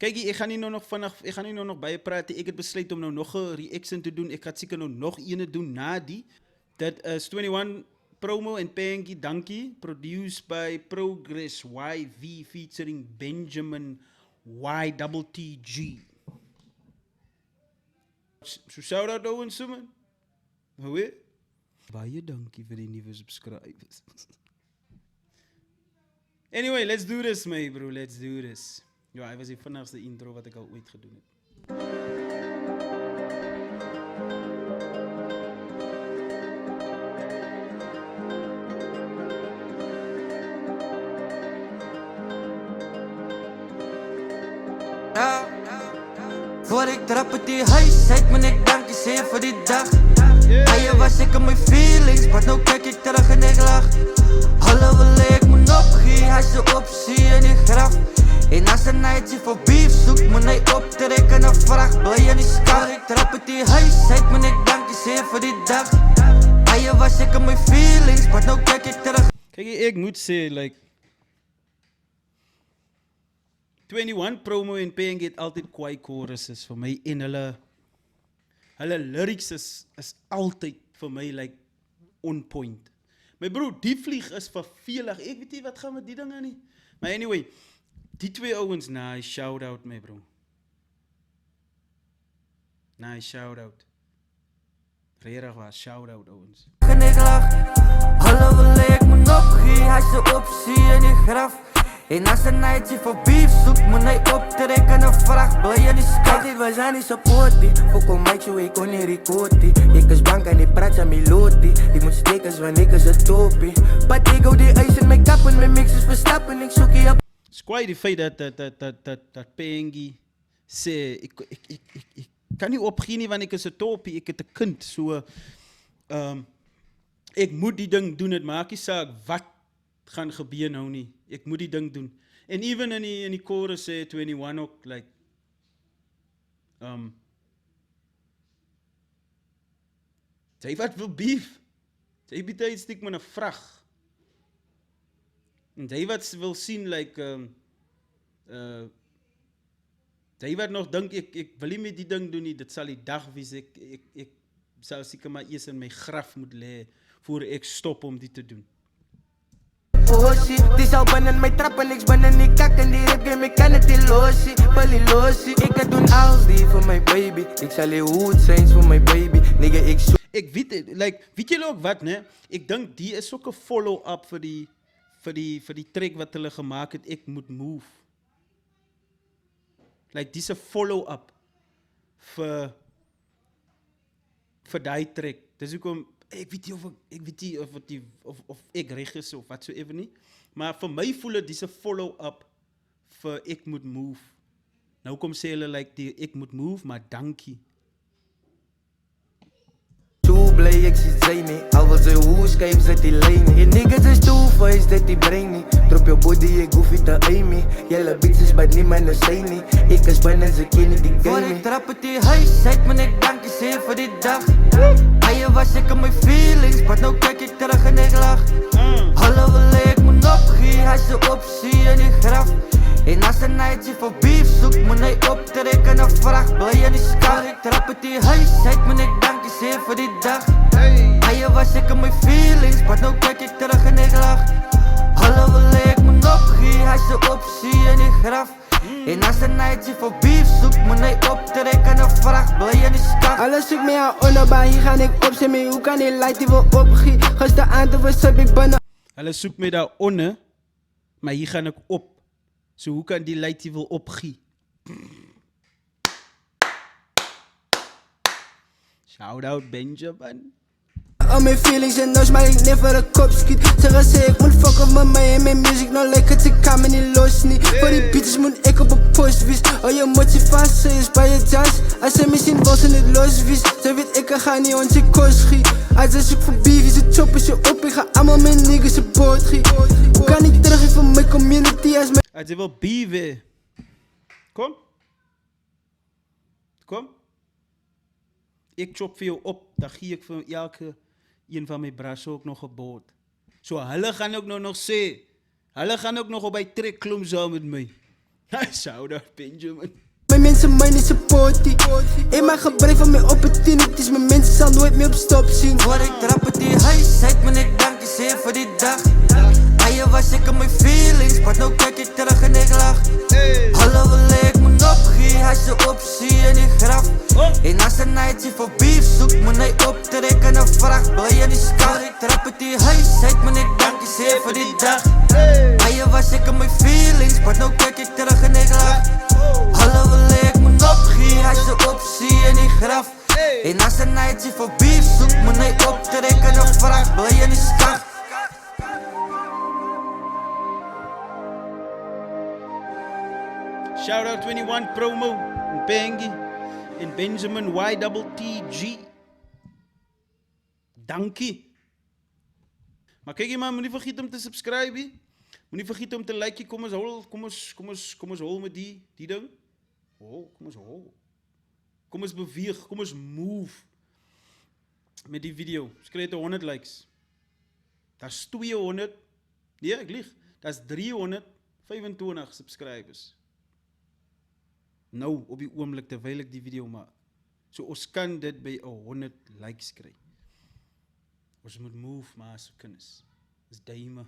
Kyk, ek gaan nie nou nog baie praat nie. Ek het besluit om nou nog 'n reaction te doen. Ek gaan seker nou nog ene doen na die. Dit is 21 promo en Pangy Dankie, produced by Progress YV featuring Benjamin YTTG. So shout out Owen Suman. Hoe? Baie dankie vir die nuwe subscribers. Anyway, let's do this, my bro. Let's do this. Ja, hy was die vinnigste intro wat ek al ooit gedoen het. Voor ik trap het die huis uit, man, ik dank je zeer voor die dag. Je was ik in mijn feelings, maar nu kijk ik terug en ik lach. Hallo, wil ik moet opgie, hij is de optie in die graf. En als een nightje voor beef zoekt, moet hij optrekken een vracht. Blij in die schaal, ik trap het die huis uit, man, ik dank je zeer voor die dag. Je was ik in mijn feelings, maar nu kijk ik terug. Kijk, ek moet sê, like 21 promo en Pangy het altyd kwaai choruses vir my en hulle lyrics is altyd vir my like on point. My bro, die vlieg is vervelig. Ek weet nie wat gaan met die dinge nie. Maar anyway, die twee ouens, nice shout out my bro. Nice shout out. Regtig was shout out ouens. En ik lach, hallo, wil ik moet opgie, hij is de optie in die graf. En als een nightje voor beef zoekt, moet hij optrekken een vracht. Blij in die schaal. Dit was aan die supportie. Foko macho, ik kon niet recorden. Ik is bang en ik praat aan mijn loti. Ik moet stekers, want ik is een topie. But ik hou die ijs in mijn kappen, mijn mixes verstappen. Ik zoek je op. Squai die feit dat Pangy sê ek kan nie opgee nie want ek is 'n topie, ek het 'n kind. So ek moet die ding doen. Dit maak nie saak wat gaan gebeur nou nie. Ek moet die ding doen. En even in die chorus sê 21 ook like sy wat wil beef. Sy bied hy stiek met 'n vrag. En jy wat wil sien like jy wat nog dink ek wil nie met die ding doen nie, dit sal die dag wees ek sal seker maar eers in my graf moet lê voor ek stop om dit te doen. Osie, die zou binnen mijn trappen, niks binnen die kak en die rip game, ik kan het niet losie, Polly losie. Ik kan doen alles die voor mijn baby, ik zal je hoed zijn voor mijn baby, nigga ik zoek. Ek weet julle ook wat, né? Ek dink die is ook 'n follow-up vir die track wat hulle gemaak het, Ek Moet Move. Like dis 'n follow-up vir daai track. Dis hoekom ek weet nie of ek reg is of wat so ever nie. Maar vir my voel dit dis 'n follow-up vir Ek Moet Move. Nou kom sê hulle like die Ek Moet Move, maar dankie. Too blij, ik zie zij niet. Al wil ze hoe schijf, zet die lijn niet. Je niggas is too face, dat die brain niet. Drop je body, ik hoef je te aimen. Jelle beats is bij niemand een zijn niet. Ik is bijna ze kennen die game. Voor ik trap het die huis uit, man, ik dank je zeer voor die dag. Je was ik in mijn feelings, maar nu kijk ik terug en ik lach. Hallo, wil ik moet opgie, hij is de optie in die graf. En als een nightje voor beef zoekt, moet hij optrekken een vracht. Blij in die schaal, ik trap het die huis uit, man, ik dank je zeer voor die dag. Je was ik in mijn feelings, maar nu kijk ik terug en ik lach. Hallo, wil ik moet opgie, hij is de optie in die graf. En als een nightje voor beef zoekt, moet hij optrekken een vracht. Blij in die schaal. Alles zoek mij aan onderbaan, hier ga ik op, zeg me hoe kan die light die wil opgie. Gister aan te versub ik binnen. Hulle soek my daar onder, maar hier gaan ek op. So hoe kan die light wil opgie? Shout out Benjamin. Al mijn feelings en nose, maar ik never een kop schiet. Ze gaan zeggen ik moet fucken met mij en mijn music. Nou lijkt het, ik kan me niet los niet. Voor die beatjes moet ik op een post wies. Oh je motivatie is bij je jas. Als ze misschien wil ze niet los wies. Ze weet ik ga niet onze kost schiet. Als ze zoekt voor beef is het choppen ze op. Ik ga allemaal mijn niggas support schiet. Hoe kan ik terug van mijn community als mijn... Als jy wil beef hê. Kom. Ek chop vir jou op, dan gee ek vir elke een van my brasse ook nog 'n boot. So hulle gaan ook nou nog sê, hulle gaan ook nog op by trek klom saam met my. Shout out Benjamin. Mijn mensen mij niet supportie. In mijn gebruik van mijn opportunities. Mijn mensen zal nooit meer op stop zien. Voor ik trap het die huis uit, man, ik dank je zeer voor die dag. Aan je was ik in mijn feelings, maar nu kijk ik terug en ik lach. Hallo, wil ik moet opgie, hij is de optie in die graf. En als een night voor beef zoekt, moet hij optrekken en vraagt. Wil je niet scout, ik trap het die huis uit, man, ik dank je zeer voor die dag. Aan je was ik in mijn feelings, maar nu kijk ik terug en ik lach. Hallo, wil ik moet opgie, hij is de optie in die graf. En als een night voor beef zoekt, moet hij optrekken en vraagt. Wil je niet scout? Shout out 21 promo in Pengi in Benjamin YTTG. Dankie. Maar kijk je man, moet niet vergeten om te subscriben. Moet niet vergeten om te liken. Kom eens hol met die ding. Oh, kom eens hol. Kom eens beweeg, kom eens move. Met die video. Skryf 100 likes. Dat is 200. Nee, ik lieg. Dat is 325 subscribers. Nou, op die oomblik terwijl ik die video maak. So ons kan dit by 100 likes kry. Ons moet move maar as kennis. Dis duime.